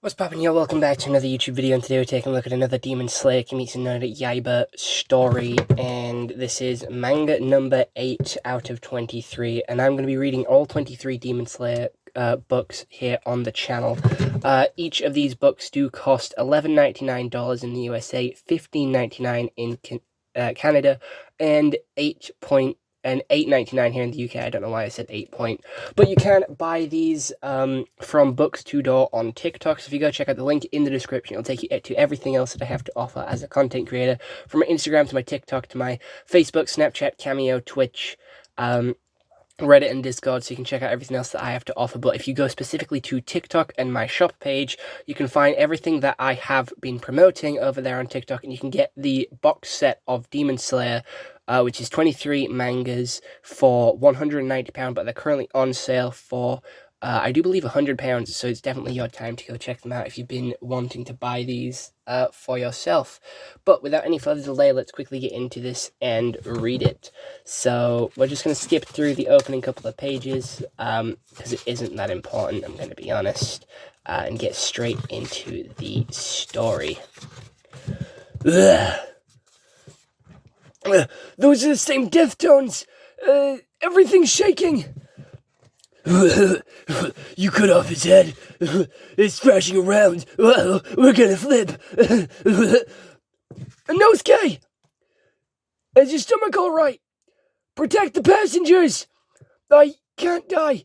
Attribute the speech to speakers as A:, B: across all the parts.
A: What's poppin', y'all? Welcome back to another YouTube video, and today we're taking a look at another Demon Slayer Kimetsu no Yaiba story, and this is manga number 8 out of 23, and I'm going to be reading all 23 Demon Slayer books here on the channel. Each of these books do cost $11.99 in the USA, $15.99 in Canada, and $8.99 here in the UK. I don't know why I said 8 point. But you can buy these from Books to Door on TikTok. So if you go check out the link in the description, it'll take you to everything else that I have to offer as a content creator. From my Instagram to my TikTok to my Facebook, Snapchat, Cameo, Twitch, Reddit and Discord, so you can check out everything else that I have to offer. But if you go specifically to TikTok and my shop page, you can find everything that I have been promoting over there on TikTok, and you can get the box set of Demon Slayer, which is 23 mangas for £190, but they're currently on sale for I do believe £100, so it's definitely your time to go check them out if you've been wanting to buy these for yourself. But without any further delay, let's quickly get into this and read it. So we're just going to skip through the opening couple of pages, because it isn't that important, I'm going to be honest, and get straight into the story. Those are the same death tones! Everything's shaking! You cut off his head. It's thrashing around. We're gonna flip. Nosuke! Is your stomach alright? Protect the passengers! I can't die.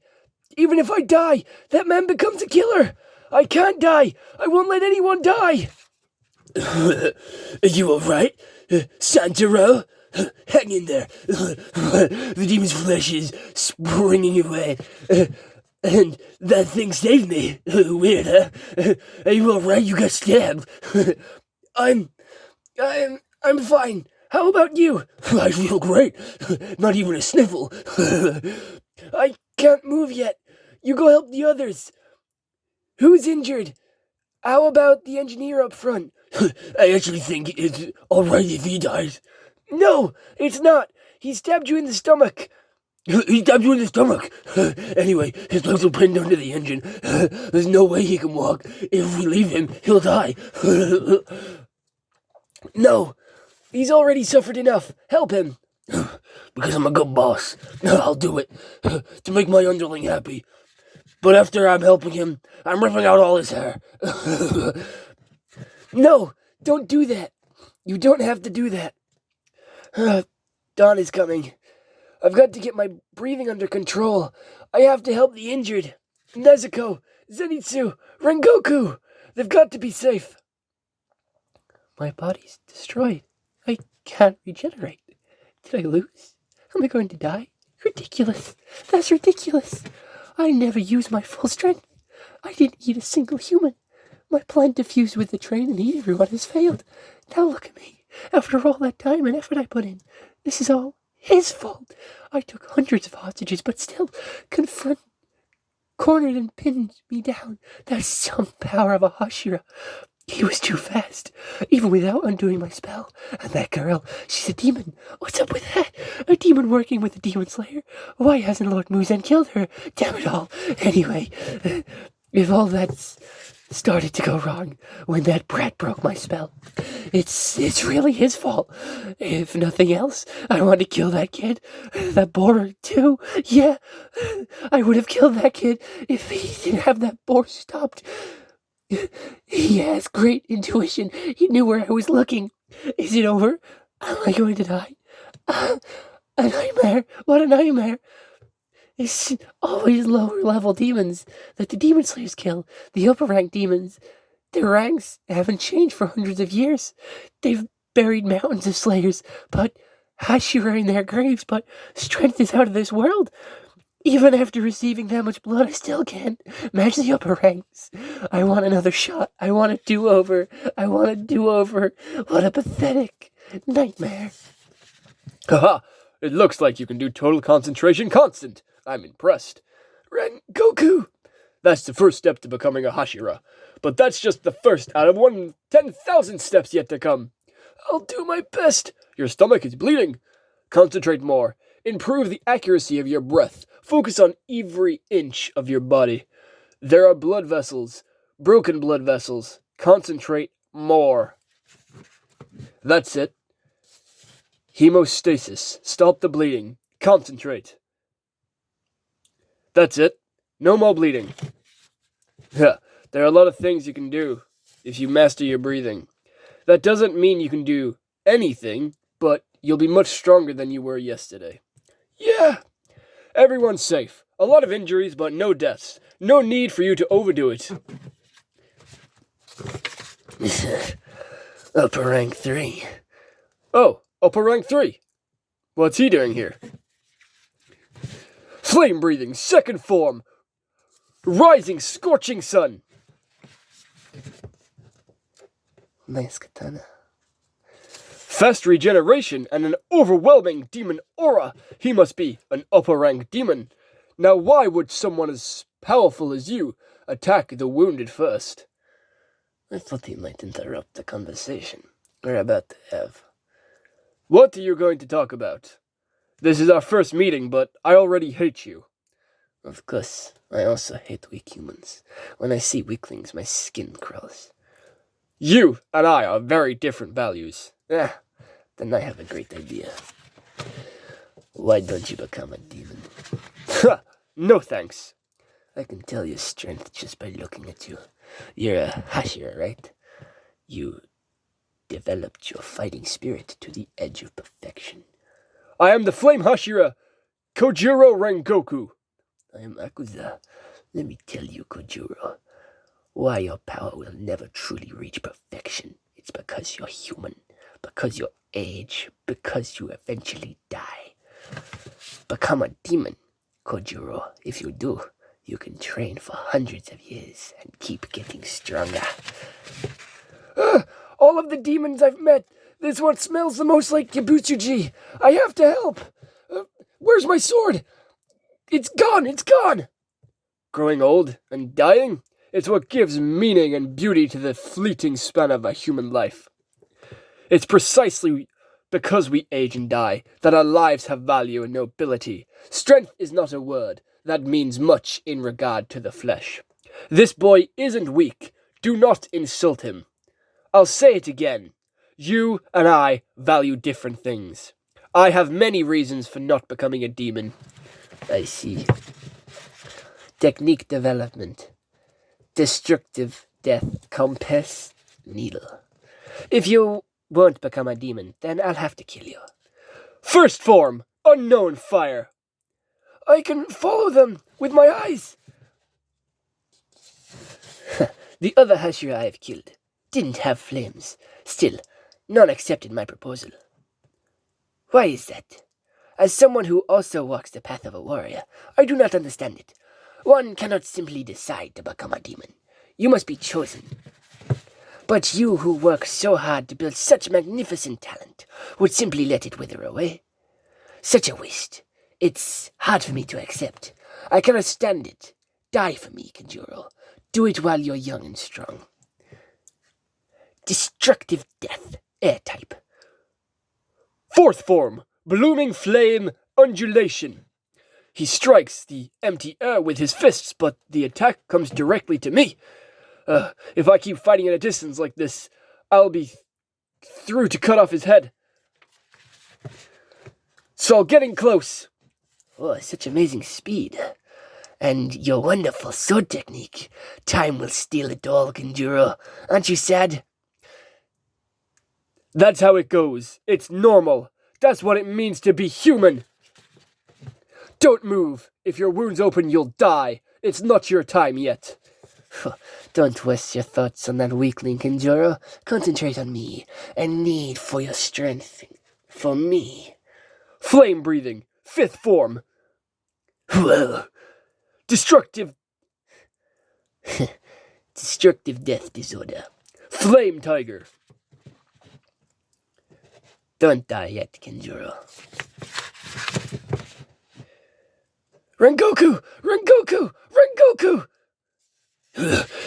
A: Even if I die, that man becomes a killer. I can't die. I won't let anyone die. Are you alright, Santoro? Hang in there. The demon's flesh is springing away. And that thing saved me. Weird, huh? Are you alright? You got stabbed. I'm fine. How about you? I feel great. Not even a sniffle. I can't move yet. You go help the others. Who's injured? How about the engineer up front? I actually think it's alright if he dies. No, it's not. He stabbed you in the stomach. He stabbed you in the stomach. Anyway, his legs are pinned under the engine. There's no way he can walk. If we leave him, he'll die. No, he's already suffered enough. Help him. Because I'm a good boss. I'll do it. To make my underling happy. But after I'm helping him, I'm ripping out all his hair. No, don't do that. You don't have to do that. Dawn is coming. I've got to get my breathing under control. I have to help the injured. Nezuko, Zenitsu, Rengoku. They've got to be safe. My body's destroyed. I can't regenerate. Did I lose? Am I going to die? Ridiculous. That's ridiculous. I never use my full strength. I didn't eat a single human. My plan to fuse with the train and eat everyone has failed. Now look at me. After all that time and effort I put in, this is all his fault. I took hundreds of hostages, but still cornered and pinned me down. That's some power of a Hashira. He was too fast, even without undoing my spell. And that girl, she's a demon. What's up with that? A demon working with a demon slayer? Why hasn't Lord Muzan killed her? Damn it all. Anyway, if all that's started to go wrong when that brat broke my spell, it's really his fault. If nothing else, I want to kill that kid. That boar, too. Yeah, I would have killed that kid if he didn't have that boar stopped. He has great intuition. He knew where I was looking. Is it over? Am I going to die? A nightmare. What a nightmare. It's always lower level demons that the demon slayers kill. The upper rank demons, their ranks haven't changed for hundreds of years. They've buried mountains of slayers, but Hashira in their graves, but strength is out of this world. Even after receiving that much blood, I still can't match the upper ranks. I want another shot. I want a do-over. I want a do-over. What a pathetic nightmare.
B: Haha, it looks like you can do total concentration constant. I'm impressed.
A: Rengoku!
B: That's the first step to becoming a Hashira. But that's just the first out of 10,000 steps yet to come.
A: I'll do my best.
B: Your stomach is bleeding. Concentrate more. Improve the accuracy of your breath. Focus on every inch of your body. There are blood vessels. Broken blood vessels. Concentrate more. That's it. Hemostasis. Stop the bleeding. Concentrate. That's it. No more bleeding. There are a lot of things you can do if you master your breathing. That doesn't mean you can do anything, but you'll be much stronger than you were yesterday. Yeah. Everyone's safe. A lot of injuries, but no deaths. No need for you to overdo it.
A: Upper rank 3.
B: Oh, upper rank 3. What's he doing here? Flame breathing, second form. Rising, scorching sun.
A: Nice katana.
B: Fast regeneration and an overwhelming demon aura. He must be an upper rank demon. Now why would someone as powerful as you attack the wounded first?
A: I thought he might interrupt the conversation we're about to have.
B: What are you going to talk about? This is our first meeting, but I already hate you.
A: Of course, I also hate weak humans. When I see weaklings, my skin crawls.
B: You and I are very different values.
A: Then I have a great idea. Why don't you become a demon?
B: No thanks.
A: I can tell your strength just by looking at you. You're a Hashira, right? You developed your fighting spirit to the edge of perfection.
B: I am the Flame Hashira, Kojiro Rengoku.
A: I am Akuza. Let me tell you, Kojiro, why your power will never truly reach perfection. It's because you're human, because you age, because you eventually die. Become a demon, Kojiro. If you do, you can train for hundreds of years and keep getting stronger.
B: All of the demons I've met, this one smells the most like Kibutsuji. I have to help. Where's my sword? It's gone, it's gone. Growing old and dying, it's what gives meaning and beauty to the fleeting span of a human life. It's precisely because we age and die that our lives have value and nobility. Strength is not a word that means much in regard to the flesh. This boy isn't weak. Do not insult him. I'll say it again. You and I value different things. I have many reasons for not becoming a demon.
A: I see. Technique development. Destructive death. Compass. Needle. If you won't become a demon, then I'll have to kill you.
B: First form. Unknown fire. I can follow them with my eyes.
A: The other Hashira I have killed didn't have flames. Still, none accepted my proposal. Why is that? As someone who also walks the path of a warrior, I do not understand it. One cannot simply decide to become a demon. You must be chosen. But you who work so hard to build such magnificent talent would simply let it wither away. Such a waste. It's hard for me to accept. I cannot stand it. Die for me, Kojiro. Do it while you're young and strong. Destructive death. Air type.
B: Fourth form. Blooming flame. Undulation. He strikes the empty air with his fists, but the attack comes directly to me. If I keep fighting at a distance like this, I'll be through to cut off his head. So getting close.
A: Oh, such amazing speed. And your wonderful sword technique. Time will steal it all, Kojiro. Aren't you sad?
B: That's how it goes. It's normal. That's what it means to be human. Don't move. If your wound's open, you'll die. It's not your time yet.
A: Don't waste your thoughts on that weakling, Kojiro. Concentrate on me, and need for your strength. For me.
B: Flame breathing. Fifth form.
A: Whoa.
B: Destructive
A: death disorder.
B: Flame tiger.
A: Don't die yet, Kojiro.
B: Rengoku! Rengoku! Rengoku!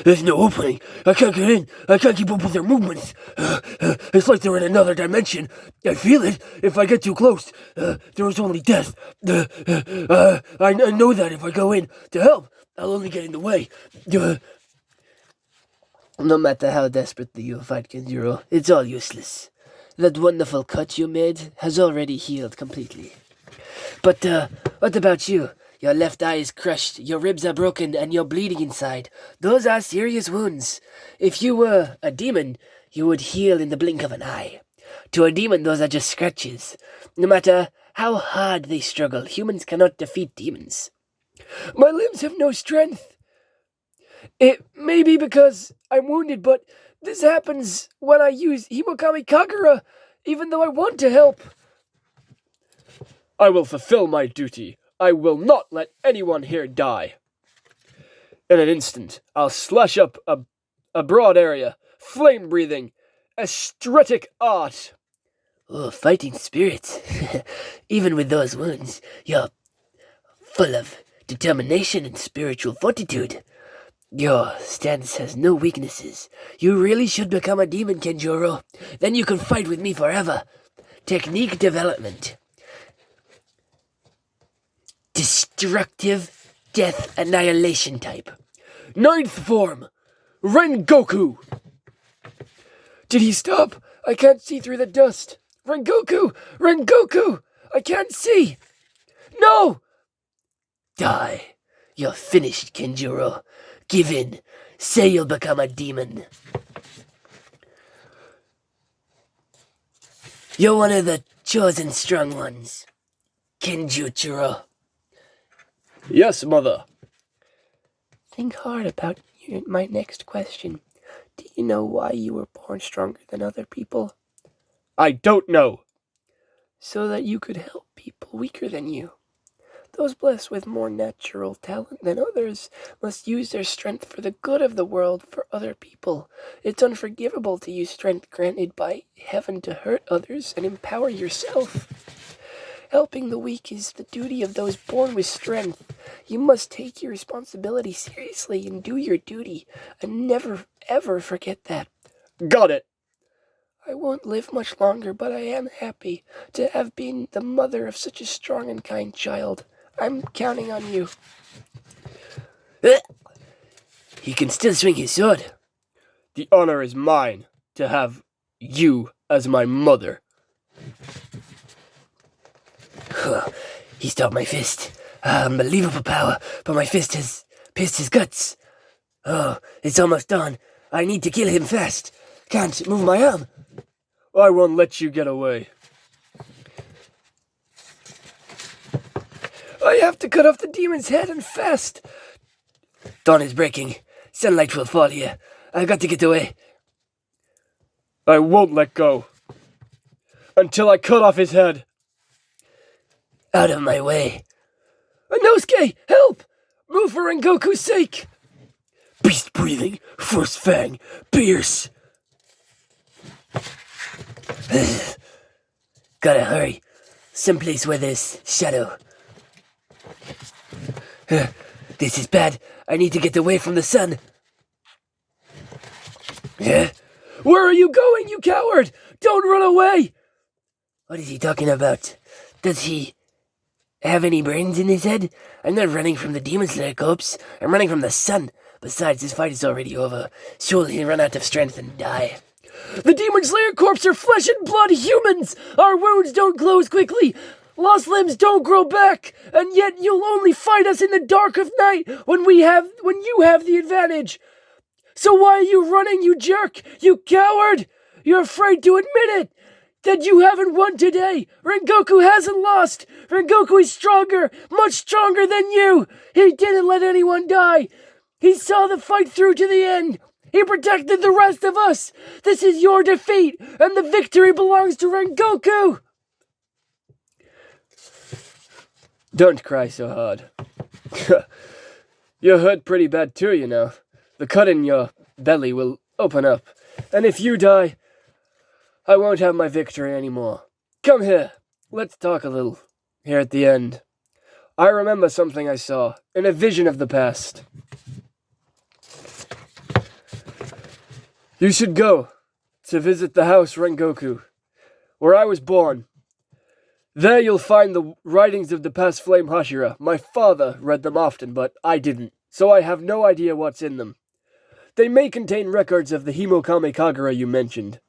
A: There's no opening. I can't get in. I can't keep up with their movements. It's like they're in another dimension. I feel it. If I get too close, there is only death. I know that if I go in to help, I'll only get in the way. No matter how desperately you fight, Kenjiro, it's all useless. That wonderful cut you made has already healed completely. But, what about you? Your left eye is crushed, your ribs are broken, and you're bleeding inside. Those are serious wounds. If you were a demon, you would heal in the blink of an eye. To a demon, those are just scratches. No matter how hard they struggle, humans cannot defeat demons.
B: My limbs have no strength. It may be because I'm wounded, but this happens when I use Himokami Kagura, even though I want to help.
C: I will fulfill my duty. I will not let anyone here die. In an instant, I'll slash up a broad area, flame breathing, aesthetic art.
A: Oh, fighting spirit. Even with those wounds, you're full of determination and spiritual fortitude. Your stance has no weaknesses. You really should become a demon, Kenjuro. Then you can fight with me forever. Technique development. Destructive death annihilation type.
C: Ninth form, Rengoku.
B: Did he stop? I can't see through the dust. Rengoku! Rengoku! I can't see! No!
A: Die. You're finished, Kenjuro. Give in. Say you'll become a demon. You're one of the chosen strong ones, Kenjutaro.
C: Yes, mother.
A: Think hard about my next question. Do you know why you were born stronger than other people?
C: I don't know.
A: So that you could help people weaker than you. Those blessed with more natural talent than others must use their strength for the good of the world for other people. It's unforgivable to use strength granted by heaven to hurt others and empower yourself. Helping the weak is the duty of those born with strength. You must take your responsibility seriously and do your duty, and never, ever forget that.
C: Got it.
A: I won't live much longer, but I am happy to have been the mother of such a strong and kind child. I'm counting on you. He can still swing his sword.
C: The honor is mine to have you as my mother.
A: He stopped my fist. Unbelievable power, but my fist has pierced his guts. Oh, it's almost done. I need to kill him fast. Can't move my arm.
C: I won't let you get away.
B: I have to cut off the demon's head and fast.
A: Dawn is breaking. Sunlight will fall here. I've got to get away.
C: I won't let go. Until I cut off his head.
A: Out of my way.
B: Inosuke, help! Move for Rengoku's sake!
A: Beast breathing. First fang. Pierce. Gotta hurry. Someplace where there's shadow. This is bad. I need to get away from the sun.
B: Where are you going, you coward? Don't run away!
A: What is he talking about? Does he have any brains in his head? I'm not running from the Demon Slayer corpse. I'm running from the sun. Besides, this fight is already over. Surely he'll run out of strength and die.
B: The Demon Slayer corpse are flesh and blood humans! Our wounds don't close quickly! Lost limbs don't grow back! And yet you'll only fight us in the dark of night when you have the advantage! So why are you running, you jerk? You coward! You're afraid to admit it! That you haven't won today! Rengoku hasn't lost! Rengoku is stronger! Much stronger than you! He didn't let anyone die! He saw the fight through to the end! He protected the rest of us! This is your defeat, and the victory belongs to Rengoku!
C: Don't cry so hard. You're hurt pretty bad too, you know. The cut in your belly will open up, and if you die, I won't have my victory anymore. Come here, let's talk a little, here at the end. I remember something I saw in a vision of the past. You should go to visit the house Rengoku, where I was born. There you'll find the writings of the past flame Hashira. My father read them often, but I didn't, so I have no idea what's in them. They may contain records of the Himokame Kagura you mentioned.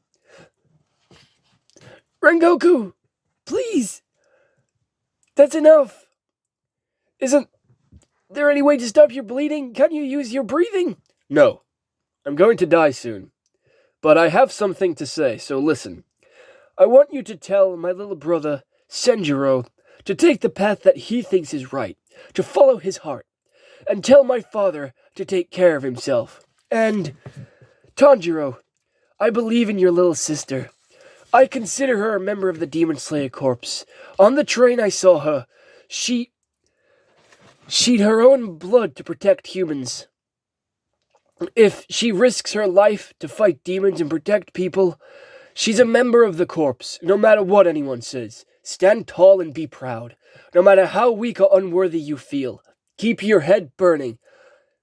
B: Rengoku, please! That's enough! Isn't there any way to stop your bleeding? Can't you use your breathing?
C: No. I'm going to die soon. But I have something to say, so listen. I want you to tell my little brother, Senjiro, to take the path that he thinks is right, to follow his heart, and tell my father to take care of himself. And, Tanjiro, I believe in your little sister. I consider her a member of the Demon Slayer Corps. On the train I saw her. She'd her own blood to protect humans. If she risks her life to fight demons and protect people, she's a member of the Corps, no matter what anyone says. Stand tall and be proud. No matter how weak or unworthy you feel, keep your head burning.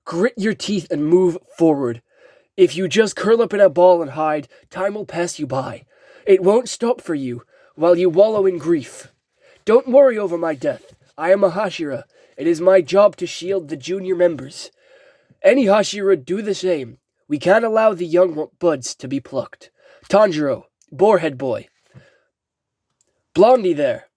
C: Grit your teeth and move forward. If you just curl up in a ball and hide, time will pass you by. It won't stop for you while you wallow in grief. Don't worry over my death. I am a Hashira. It is my job to shield the junior members. Any Hashira do the same. We can't allow the young buds to be plucked. Tanjiro, Boarhead Boy, Blondie there.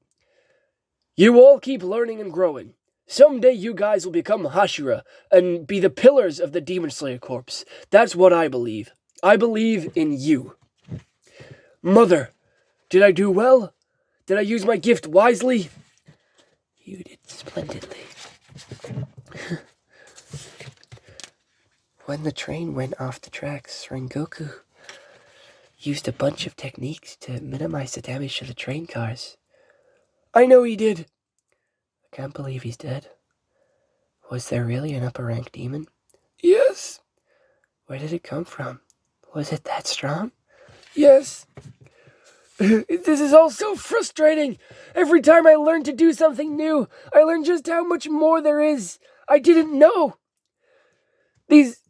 C: You all keep learning and growing. Someday you guys will become Hashira and be the pillars of the Demon Slayer Corps. That's what I believe. I believe in you. Mother, did I do well? Did I use my gift wisely?
A: You did splendidly. When the train went off the tracks, Rengoku used a bunch of techniques to minimize the damage to the train cars.
B: I know he did.
A: I can't believe he's dead. Was there really an upper rank demon?
B: Yes.
A: Where did it come from? Was it that strong?
B: Yes. This is all so frustrating. Every time I learn to do something new, I learn just how much more there is. I didn't know. These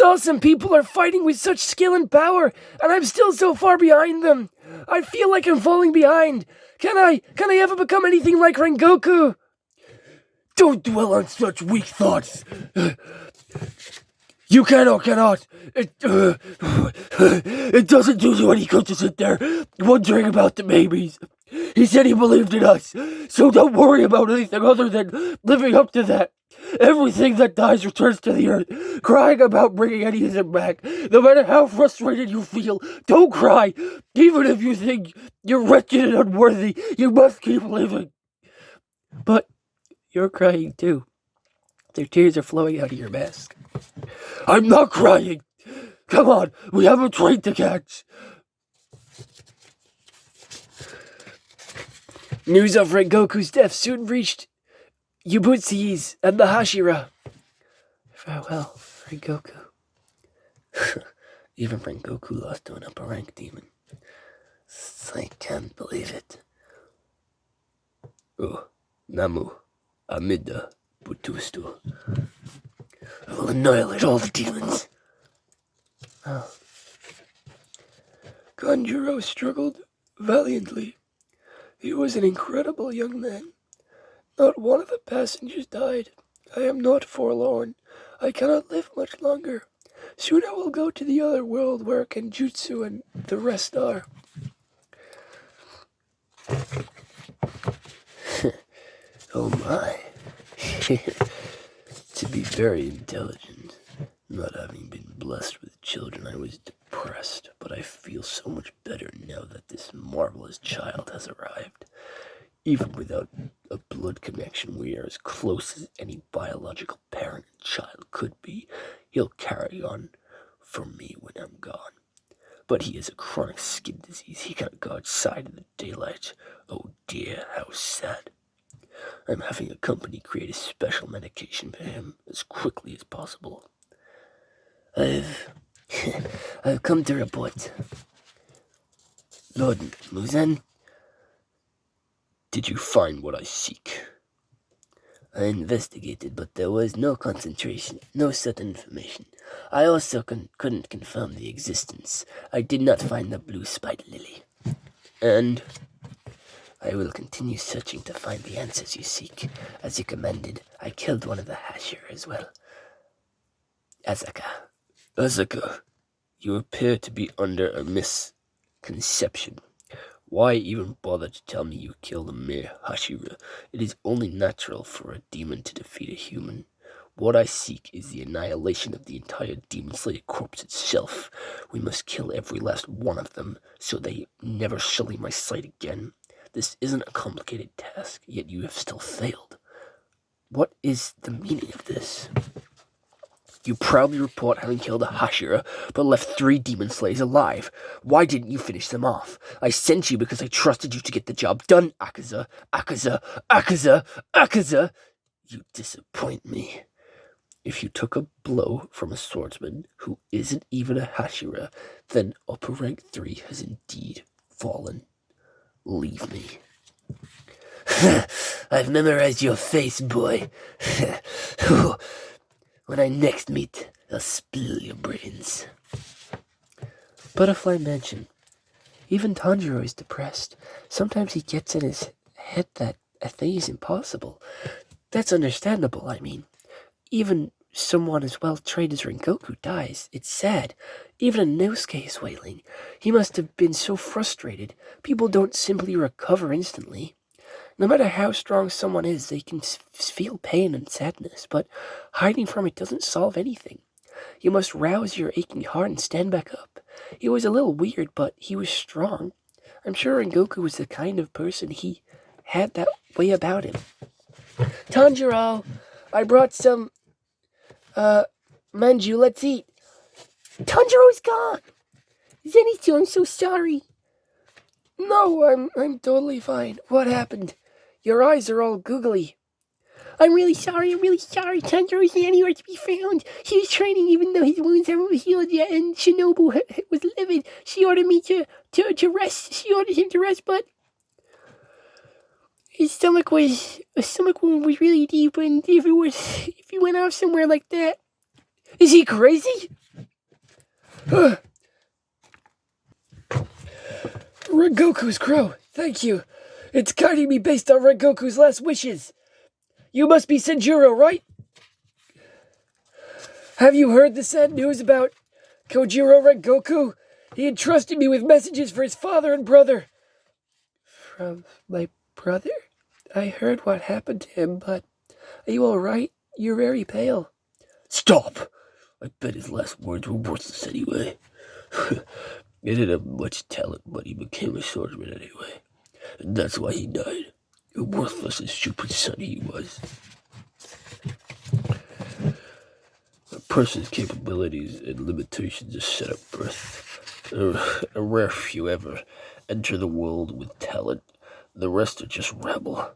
B: awesome people are fighting with such skill and power, and I'm still so far behind them. I feel like I'm falling behind. Can I ever become anything like Rengoku?
C: Don't dwell on such weak thoughts. You can or cannot. It doesn't do you any good to sit there wondering about the babies. He said he believed in us, so don't worry about anything other than living up to that. Everything that dies returns to the earth. Crying about bringing any of them back, no matter how frustrated you feel, don't cry. Even if you think you're wretched and unworthy, you must keep living.
A: But you're crying too. Their tears are flowing out of your mask.
C: I'm not crying. Come on, we have a train to catch.
B: News of Rengoku's death soon reached Ubutsu's and the Hashira.
A: Farewell, Rengoku.
C: Even Rengoku lost to an upper rank demon. I can't believe it. Oh, Namu, Amida, Butustu. I will annihilate all the demons.
A: Oh.
B: Kanjuro struggled valiantly. He was an incredible young man. Not one of the passengers died. I am not forlorn. I cannot live much longer. Soon I will go to the other world where Kenjutsu and the rest are.
C: Oh my. To be very intelligent. Not having been blessed with children, I was depressed, but I feel so much better now that this marvelous child has arrived. Even without a blood connection, we are as close as any biological parent and child could be. He'll carry on for me when I'm gone. But he has a chronic skin disease. He can't go outside in the daylight. Oh dear, how sad. I'm having a company create a special medication for him as quickly as possible. I've come to report. Lord Muzan, did you find what I seek? I investigated, but there was no concentration, no certain information. I also couldn't confirm the existence. I did not find the blue spike lily. And
A: I will continue searching to find the answers you seek. As you commanded, I killed one of the Hashira as well.
C: Azaka, you appear to be under a misconception. Why even bother to tell me you killed a mere Hashira? It is only natural for a demon to defeat a human. What I seek is the annihilation of the entire Demon Slayer corpse itself. We must kill every last one of them, so they never shall leave my sight again. This isn't a complicated task, yet you have still failed. What is the meaning of this? You proudly report having killed a Hashira, but left 3 Demon Slayers alive. Why didn't you finish them off? I sent you because I trusted you to get the job done, Akaza. Akaza! You disappoint me. If you took a blow from a swordsman who isn't even a Hashira, then upper rank 3 has indeed fallen. Leave me. I've memorized your face, boy. When I next meet, I'll spill your brains. Butterfly Mansion. Even Tanjiro is depressed. Sometimes he gets in his head that a thing is impossible. That's understandable, I mean. Even someone as well trained as Rengoku dies. It's sad. Even Inosuke is wailing. He must have been so frustrated. People don't simply recover instantly. No matter how strong someone is, they can feel pain and sadness, but hiding from it doesn't solve anything. You must rouse your aching heart and stand back up. He was a little weird, but he was strong. I'm sure Rengoku was the kind of person he had that way about him. Tanjiro, I brought some, manju, let's eat. Tanjiro's gone! Zenitsu, I'm so sorry. No, I'm totally fine. What happened? Your eyes are all googly. I'm really sorry. Tanjiro isn't anywhere to be found. He was training even though his wounds haven't healed yet, and Shinobu was livid. She ordered me to rest. She ordered him to rest, but his stomach wound was really deep, and if he went off somewhere like that. Is he crazy? Rengoku's crow, thank you. It's guiding me based on Rengoku's last wishes. You must be Senjuro, right? Have you heard the sad news about Kojiro Rengoku? He entrusted me with messages for his father and brother. From my brother? I heard what happened to him, but are you all right? You're very pale. Stop! I bet his last words were worthless anyway. He didn't have much talent, but he became a swordsman anyway. And that's why he died. A worthless and stupid son he was. A person's capabilities and limitations are set at birth. A rare few ever enter the world with talent. The rest are just rabble.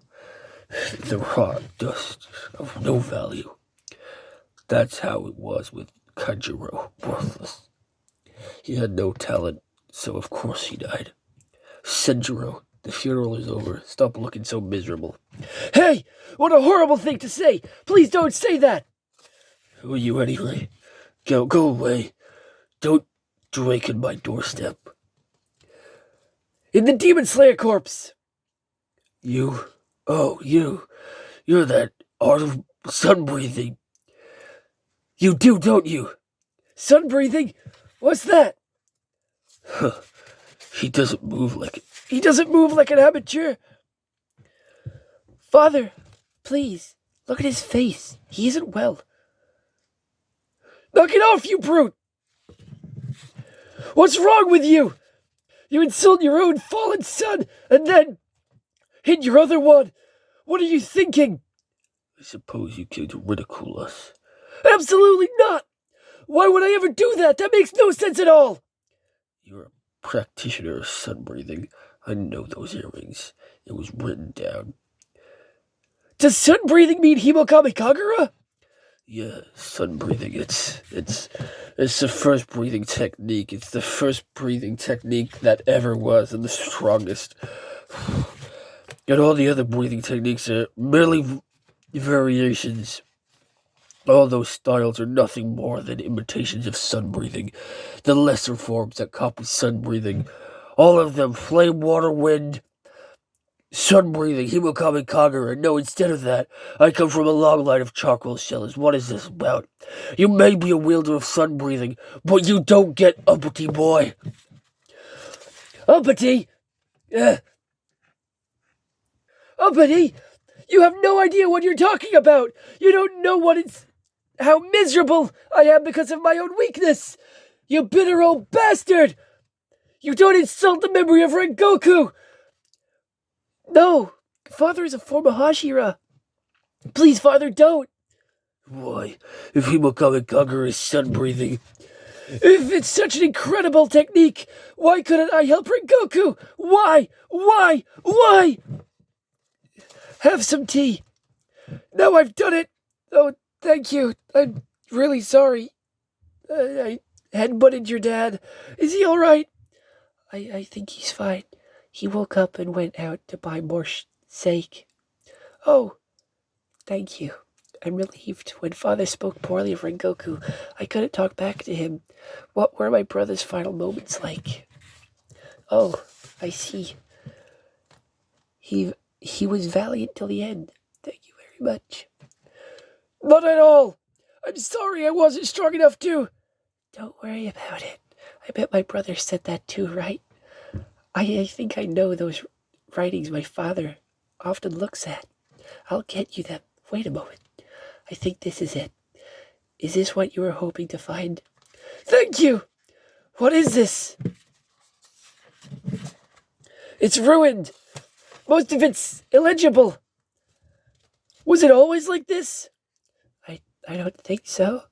C: The raw dust of no value. That's how it was with Kanjiro, worthless. He had no talent, so of course he died. Senjuro, the funeral is over. Stop looking so miserable. Hey! What a horrible thing to say! Please don't say that! Who are you anyway? Go away. Don't drink in my doorstep. In the Demon Slayer corpse! You? Oh, you. You're that art of sun breathing. You do, don't you? Sun breathing? What's that? He doesn't move like it. He doesn't move like an amateur. Father, please, look at his face. He isn't well. Knock it off, you brute! What's wrong with you? You insult your own fallen son, and then hit your other one. What are you thinking? I suppose you came to ridicule us. Absolutely not! Why would I ever do that? That makes no sense at all! You're a practitioner of sun breathing. I know those earrings. It was written down. Does sun breathing mean Himokami Kagura? Yeah, sun breathing. It's the first breathing technique. It's the first breathing technique that ever was, and the strongest. And all the other breathing techniques are merely variations. All those styles are nothing more than imitations of sun breathing, the lesser forms that copy sun breathing. All of them, flame, water, wind,
B: Sun-breathing Himokami Kagura. No, instead of that, I come from a long line of charcoal sellers. What is this about? You may be a wielder of sun-breathing, but you don't get uppity, boy. Uppity? Uppity? You have no idea what you're talking about. You don't know how miserable I am because of my own weakness. You bitter old bastard! You don't insult the memory of Rengoku! No, Father is a form of Hashira. Please, Father, don't. Why, if Himokami Kagura is sun-breathing, if it's such an incredible technique, why couldn't I help Rengoku? Why? Have some tea. Now I've done it. Oh, thank you. I'm really sorry. I headbutted your dad. Is he all right?
A: I think he's fine. He woke up and went out to buy more steak. Oh, thank you. I'm relieved. When Father spoke poorly of Rengoku, I couldn't talk back to him. What were my brother's final moments like? Oh, I see. He was valiant till the end. Thank you very much.
B: Not at all. I'm sorry I wasn't strong enough to.
A: Don't worry about it. I bet my brother said that too, right? I think I know those writings my father often looks at. I'll get you them. Wait a moment. I think this is it. Is this what you were hoping to find?
B: Thank you! What is this? It's ruined. Most of it's illegible. Was it always like this?
A: I don't think so.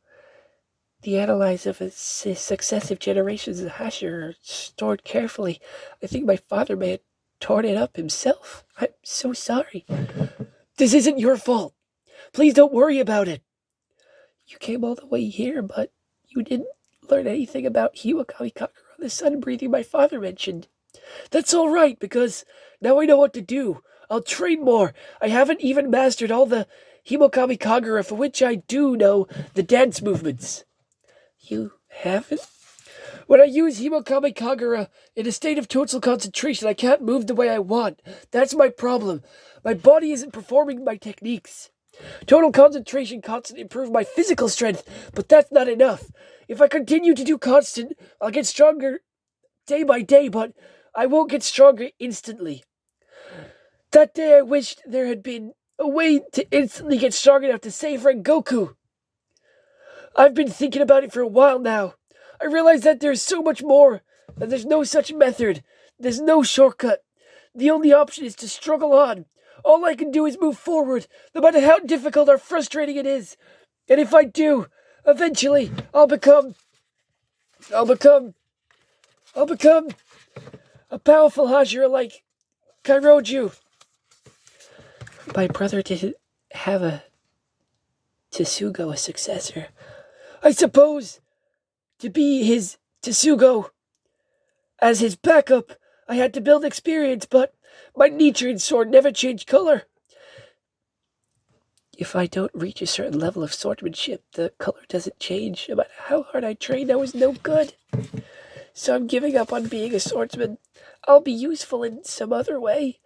A: The analyze of his successive generations of Hashira are stored carefully. I think my father may have torn it up himself. I'm so sorry.
B: This isn't your fault. Please don't worry about it.
A: You came all the way here, but you didn't learn anything about Himokami Kagura, the sun-breathing my father mentioned.
B: That's all right, because now I know what to do. I'll train more. I haven't even mastered all the Himokami Kagura, for which I do know the dance movements.
A: You haven't?
B: When I use Himokami Kagura in a state of total concentration, I can't move the way I want. That's my problem. My body isn't performing my techniques. Total concentration constantly improves my physical strength, but that's not enough. If I continue to do constant, I'll get stronger day by day, but I won't get stronger instantly. That day I wished there had been a way to instantly get strong enough to save Rengoku. I've been thinking about it for a while now. I realize that there's so much more, and there's no such method. There's no shortcut. The only option is to struggle on. All I can do is move forward, no matter how difficult or frustrating it is. And if I do, eventually I'll become a powerful Hashira like Kairoju.
A: My brother didn't have a Tsugo, a successor.
B: I suppose to be his Tsugo as his backup, I had to build experience, but my Nichiren sword never changed color.
A: If I don't reach a certain level of swordsmanship, the color doesn't change. No matter how hard I trained, I was no good. So I'm giving up on being a swordsman. I'll be useful in some other way.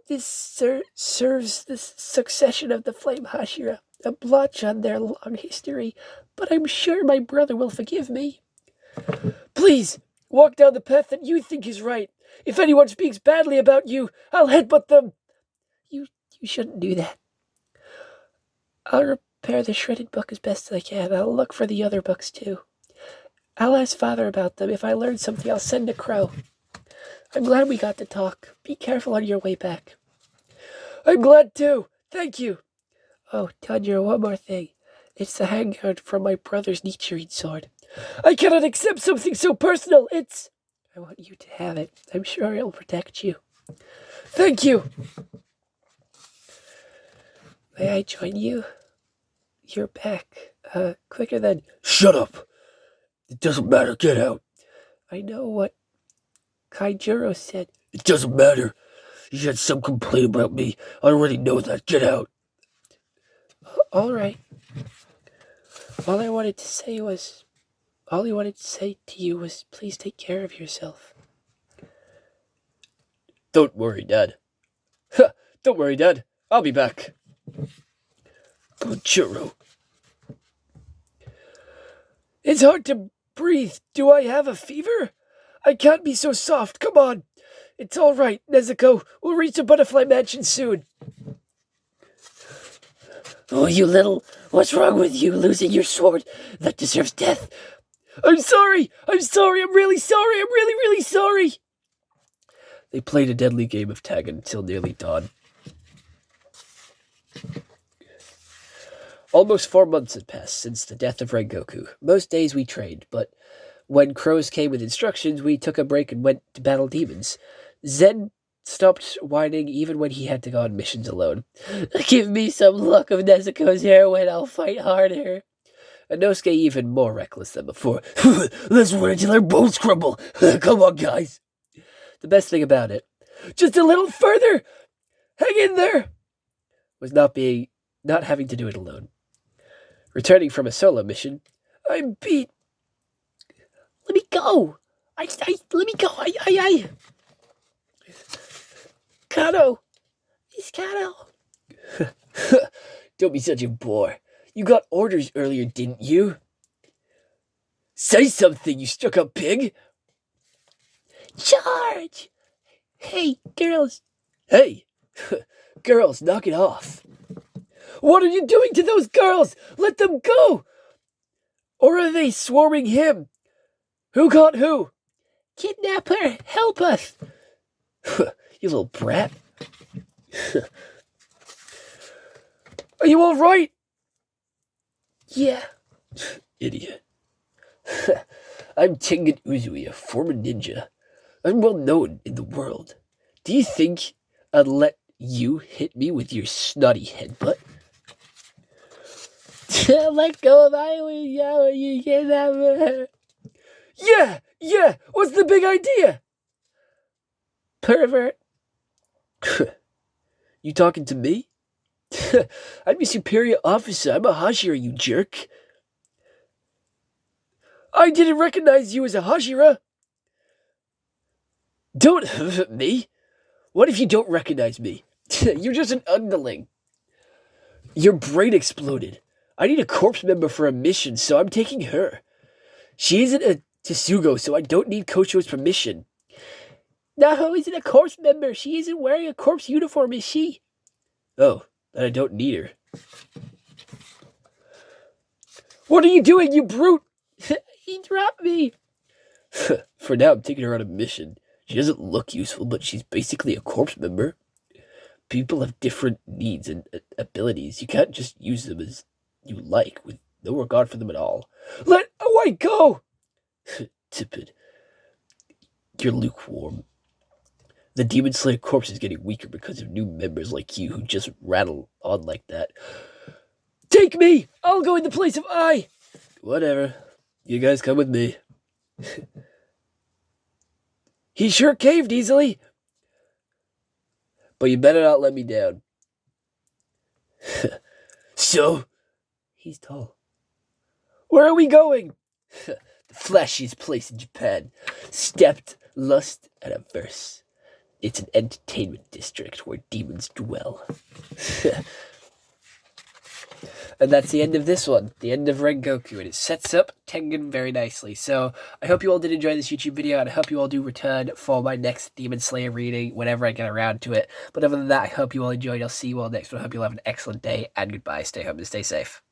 A: This serves the succession of the Flame Hashira, a blotch on their long history, but I'm sure my brother will forgive me.
B: Please, walk down the path that you think is right. If anyone speaks badly about you, I'll headbutt them.
A: You shouldn't do that. I'll repair the shredded book as best as I can. I'll look for the other books too. I'll ask Father about them. If I learn something, I'll send a crow. I'm glad we got to talk. Be careful on your way back.
B: I'm glad too. Thank you.
A: Oh, Tanya, one more thing. It's the handguard from my brother's Nichiren sword.
B: I cannot accept something so personal.
A: I want you to have it. I'm sure it'll protect you.
B: Thank you.
A: May I join you? You're back. Quicker than...
B: Shut up. It doesn't matter. Get out.
A: I know what Kaijuro said.
B: It doesn't matter. You had some complaint about me. I already know that. Get out.
A: All right. All he wanted to say to you was, please take care of yourself.
B: Don't worry, Dad.
C: Don't worry, Dad. I'll be back. Good churro.
B: It's hard to breathe. Do I have a fever? I can't be so soft. Come on. It's all right, Nezuko. We'll reach the butterfly mansion soon.
A: Oh, you little... What's wrong with you losing your sword? That deserves death.
B: I'm sorry. I'm really sorry. I'm really, really sorry.
C: They played a deadly game of tag until nearly dawn. Almost 4 months had passed since the death of Rengoku. Most days we trained, but when crows came with instructions, we took a break and went to battle demons. Zen stopped whining even when he had to go on missions alone.
A: Give me some luck of Nezuko's heroin, I'll fight harder.
C: Inosuke even more reckless than before. Let's wait till our bones crumble. Come on, guys. The best thing about it,
B: just a little further. Hang in there.
C: Was not having to do it alone. Returning from a solo mission,
B: I'm beat.
A: Let me go. Let me go. Kano. It's Kano.
C: Don't be such a bore. You got orders earlier, didn't you? Say something, you stuck-up pig.
A: Charge. Hey, girls.
C: Hey, girls, knock it off.
B: What are you doing to those girls? Let them go. Or are they swarming him? Who got who?
A: Kidnapper, help us.
C: You little brat.
B: Are you all right?
A: Yeah.
C: Idiot. I'm Tengen Uzui, a former ninja. I'm well known in the world. Do you think I'd let you hit me with your snotty headbutt?
A: Let go of Iowa, you kidnapper.
B: Yeah. What's the big idea?
A: Pervert.
C: You talking to me? I'm your superior officer. I'm a Hashira, you jerk.
B: I didn't recognize you as a Hashira.
C: Don't hurt me. What if you don't recognize me? You're just an underling. Your brain exploded. I need a corpse member for a mission, so I'm taking her. She isn't a Tsugo, so I don't need Kocho's permission.
A: Naho isn't a corpse member. She isn't wearing a corpse uniform, is she?
C: Oh, then I don't need her.
B: What are you doing, you brute?
A: He dropped me.
C: For now, I'm taking her on a mission. She doesn't look useful, but she's basically a corpse member. People have different needs and abilities. You can't just use them as you like, with no regard for them at all.
B: Let a white go!
C: Tipid. You're lukewarm. The Demon Slayer corpse is getting weaker because of new members like you who just rattle on like that.
B: Take me! I'll go in the place of I!
C: Whatever. You guys come with me.
B: He sure caved easily.
C: But you better not let me down. So? He's tall.
B: Where are we going?
C: The flashiest place in Japan. Stepped, lust, and averse. It's an entertainment district where demons dwell. And that's the end of this one, the end of Rengoku, and it sets up Tengen very nicely. So I hope you all did enjoy this YouTube video, and I hope you all do return for my next Demon Slayer reading whenever I get around to it. But other than that, I hope you all enjoyed. I'll see you all next one. I hope you all have an excellent day, and goodbye. Stay home and stay safe.